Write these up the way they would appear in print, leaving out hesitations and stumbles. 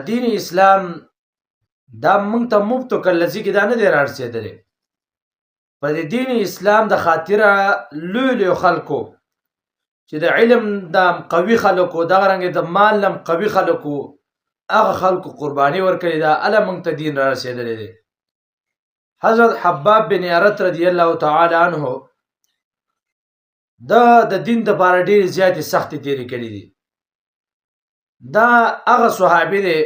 دین اسلام دا موږ ته مفتو کلذي کې دا نه دی رارسېدلی. په د دین اسلام د خاطره لوی خلکو چې د علم د قوي خلکو دغه رنګې د مال لم قوي خلکو هغه خلکو قرباني ورکړې ده، اله موږ ته دین را رسېدلی دی. حضرت حباب بن ارت رضی الله تعالی عنه د دین دپاره ډېرې زیاتې سختې تېرې کړي دي. دا هغه صحابي دی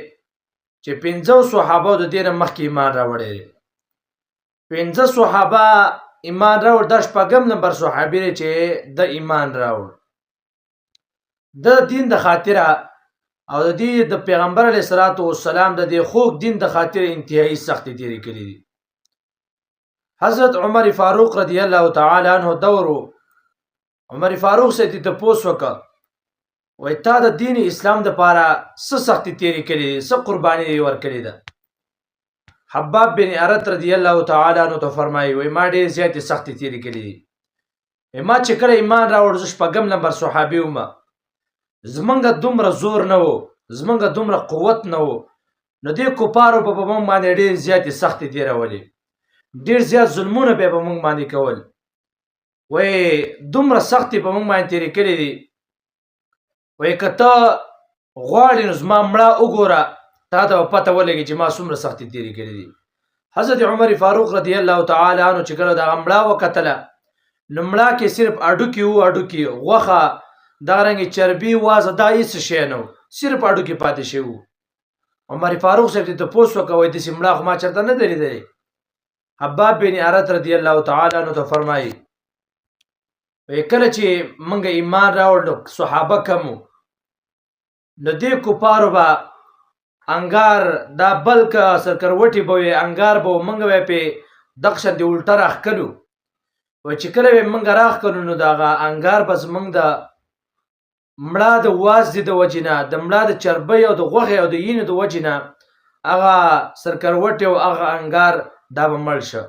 چې 50 صحابه د دې نه مخکې ایمان راوړی دی. 50 صحابه ایمان راوړ، دا شپږم نمبر صحابي دی چې د ایمان راوړ. د دین د خاطره او د دې د پیغمبر علیه الصلاۃ والسلام د دې خوږ دین د خاطره انتهایی سختې تېرې کړي دي. حضرت عمر فاروق رضی الله تعالی عنه دورو عمر فاروق سے ته پوښ وکړه، وای تا د دین اسلام د پاره څه سختي تیری کړي، څه قرباني ورکړي ده؟ حباب بن ارت رضی الله تعالی عنہ ته فرمایي، وای ما ډېر زیاتې سختي تیری کړي دي. ما چې کله ایمان راوړ زه شپږم نمبر صحابي وم، زمونږ دومره زور نه و، زمونږ دومره قوت نه و، نو دې کفارو په موږ باندې ډېر زیاتې سختي تیرولې، ډېر زیات ظلمونه به په موږ باندې کول. وای دومره سختي په موږ باندې تیری کړي دي، وای که ته غواړې نو زما مړه وګوره، تا ته به پته ولګي چې ما څومره سختې تېرې کړې دي. حضرت عمر فاروق رضی الله تعالی عنه چې کله دغه مړه وکتله، نو مړه کې صرف هډوکي وو، هډوکي، غوښه، دغرنګې چربي، وازه، دا هېڅ شی نه و، صرف هډوکي پاتې شوي وو. عمر فاروق صاحب ته تپوس وکړه، وایي داسې مړه خو ما چېرته نه دی لیدلی. حباب بن ارت رضی الله تعالی عنه ته فرمایي، کله چې موږ ایمان راوړ نو صحابه کم وو، نو دې کفارو به انګار دا بلک سرکروټي به وي، انګار به موږ به پې دغه شان د الټه راښکلو. وایي چې کله به موږ راښکلو نو دغه انګار به زموږ د مړه د وازدې د وجې نه، د مړه د چربۍ او د غوښې او د وینې د وجې نه هغه سرکروټي او هغه انګار دا به مړ شه.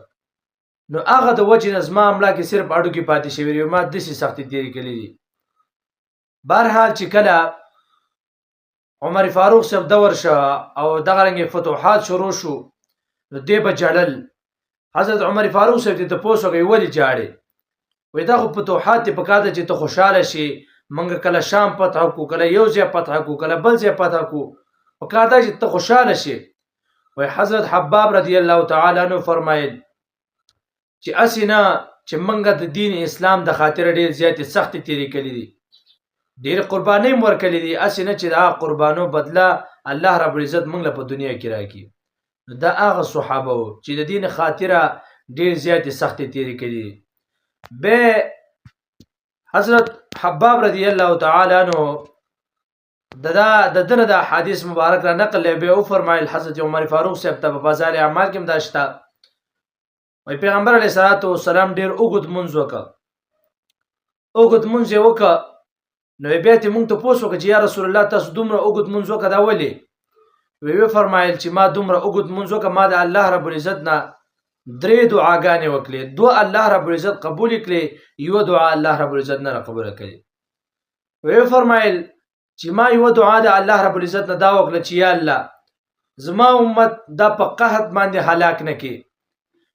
نو هغه د وجې نه زما مړه کې صرف هډوکي پاتې شوي دي، ما داسې سختې تېرې کړي دي. بهرحال چې کله عمر فاروق صاحب دور شه او دغه رنګې فتوحات شروع شو، نو دې به ژړل. حضرت عمر فاروق صاحب ته تپوس وکړئ ولې ژاړې؟ وایي دا خو فتوحات دې پکار ده چې ته خوشحاله شي، موږ کله شام فتح کړو، کله یو ځای فتح کړو، کله بل ځای فتح کړو، پکار ده چې ته خوشحاله شي. وایي حضرت حباب رضی الله تعالی عنه فرمایل چې هسې نه چې موږ د دین اسلام د خاطره ډېر زیاتې سختې تېرې کړي دي، ډېرې قربانۍ مو ورکړي دي، هسې نه چې د هغه قربانو بدله الله رب العزت موږ له په دنیا کې راکړي. نو دا هغه صحابه وو چې د دین خاطره ډېر زیاتې سختې تېرې کړي دي. بیا حضرت حباب رضی الله تعالی عنه د ده نه د حدیث مبارک را نقل دی، بیا وفرمایل حضرت عمر فاروق صاحب ته په بازار اعمال کې هم دا شته، وایي پیغمبر علیه الصلاۃ والسلام ډېر اوږد مونځ وکړه، اوږد مونځ یې وکړه. نو بیا ته مونږ ته پوښ وکړه چې یا رسول الله تاسو دومره اوږد مونځ وکړه دا ولې؟ وفرمایل چې ما دومره اوږد مونځ وکړه، ما د الله رب العزت نه 3 دعاګانې وکړې، 2 الله رب العزت قبول کړې، یوه دعا الله رب العزت نه قبوله کړې. وفرمایل چې ما یوه دعا د الله رب العزت نه دا وکړه چې یا الله زما امت دا په قحط باندې هلاک نه کړي.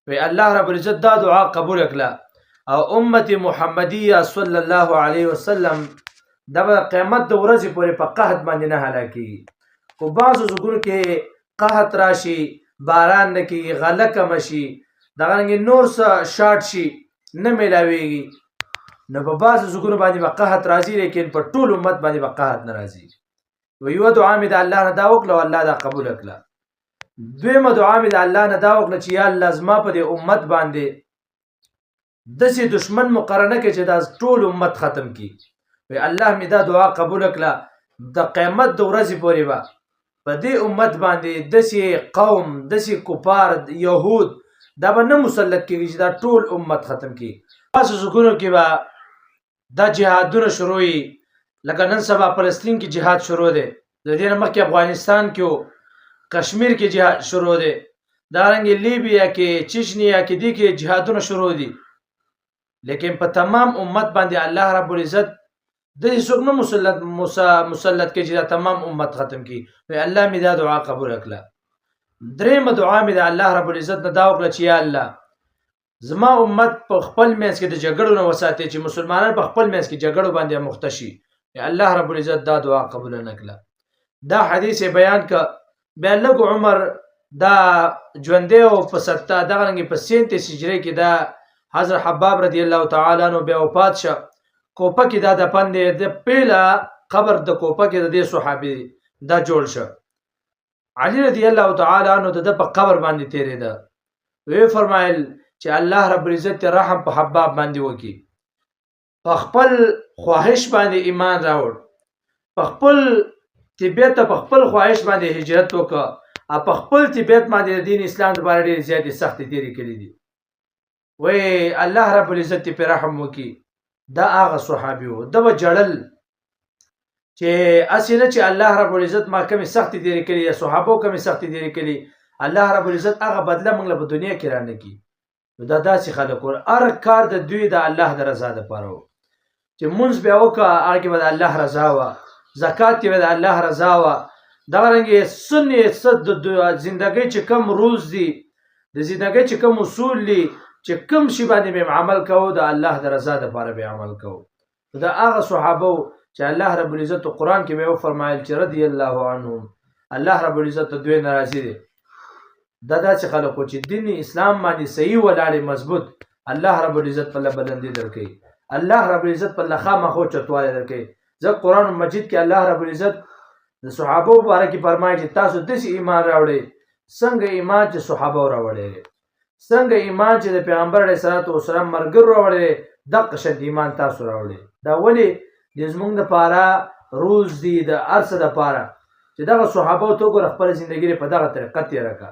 وی الله رب العزت دا دعا قبول کړه او امت محمدیه صلی الله علیه وسلم دا به قیامت د ورځې پورې په قحط باندې نه هلاکیږي. خو بعضو ځګونو کې قحط راشي، باران نه کېږي، غله کمه شي، دغه رنګې نور څه شاټ شي، نه میلاویږي، نو په بعضو ځګونو باندې به قحط راځي، لیکن په ټول امت باندې به قحط نه راځي. یوه دعا مې د الله نه دا وکړه او الله دا قبول کړه. دویمه دعا مې د الله نه دا وکړه چې یا الله زما په دې امت باندې داسې دشمن مقرر نه کړي چې دا ټول امت ختم کړي. وی الله مې دا دعا قبول کړه، د قیامت د ورځې پورې به په دې امت باندې داسې قوم، داسې کفار، یهود دا به نه مسلط کېږي چې دا ټول امت ختم کړي. بعضو ځګونو کې به دا جهادونه شروع وي، لکه نن سبا فلسطین کې جهاد شروع دی، د دې نه مخکې افغانستان کې و، کشمیر کې جهاد شروع دی، دارنګې لیبیا کې، چچنیا کې، دې کې جهادونه شروع دي. لیکن په تمام امت باندې الله رب العزت داسې څوک نه مسلط کې چې دا تمام امت ختم کی وی الله مې دا دعا قبول کړه. درېمه دعا مې د الله رب العزت نه دا وکړه چې یا الله زما امت په خپل منځ کې د جګړو نه وساتي چې مسلمانان په خپل منځ کې جګړو باندې مخته شي. الله رب العزت دا دعا قبول نه کړه. دا حدیث بیان ک بیا لږ عمر دا ژوندې او په 70 دغه رنګ په 37 هجری کې دا حضرت حباب رضی الله تعالی عنہ بیا وفات شه. کوپه کې دا د پندې د پیله قبر د کوپه کې د دې صحابي دا جوړ شه. علي رضی الله تعالی عنہ د په قبر باندې تیرې ده. وی فرمایل چې الله رب العزت رحم په حباب باندې وکي. په خپل خواهش باندې ایمان راوړ. په خپل طبیعت په خپل خواهش باندې هجرت وکړه. په خپل طبیعت باندې دین اسلام لپاره ډېر زیاتې سختې تیرې کړې دي. وی الله رب العزت په رحم وکي. دا هغه صحابي وو د وجړل چې اسینه چې الله رب العزت ما کمی سختي تیرې کړې یا صحابو کمی سختي تیرې کړې الله رب العزت هغه بدله موږ له دنیا کې رانه کی. دا داسې خلک ور هر کار د دوی د الله د رضا لپاره وو چې مونږ بیا وکړه هغه کې به د الله رضا وه، زکات کې به د الله رضا وه. دغه رنګې سنې د زندګۍ چې کم روز دي د زندګۍ چې کم اصول دي چې کم شي باندې به عمل کوو د الله د رضا لپاره به عمل کوو. دا هغه صحابه چې الله رب العزت قرآن کې به فرمایل چې رضی الله عنهم الله رب العزت دوی ناراضي دي. دا داسې خلکو چې دین اسلام باندې صحیح ولاړې مضبوط الله رب العزت په بلندي درکوي. الله رب العزت په خامخو چتواله درکوي. ځکه قرآن مجید کې الله رب العزت د صحابه مبارک فرمایي چې تاسو داسې ایمان راوړئ څنګه ایمان چې صحابه راوړي، څنګه ایمان چې د پیغمبر علیه الصلاۃ والسلام مرګر راوړي دغه شد ایمان تاسو راوړي. دا ولې د زمونږ لپاره روز دی د ارسه لپاره چې دغه صحابه تو ګور خپل ژوندۍ په دغه طریقه تیر کړه.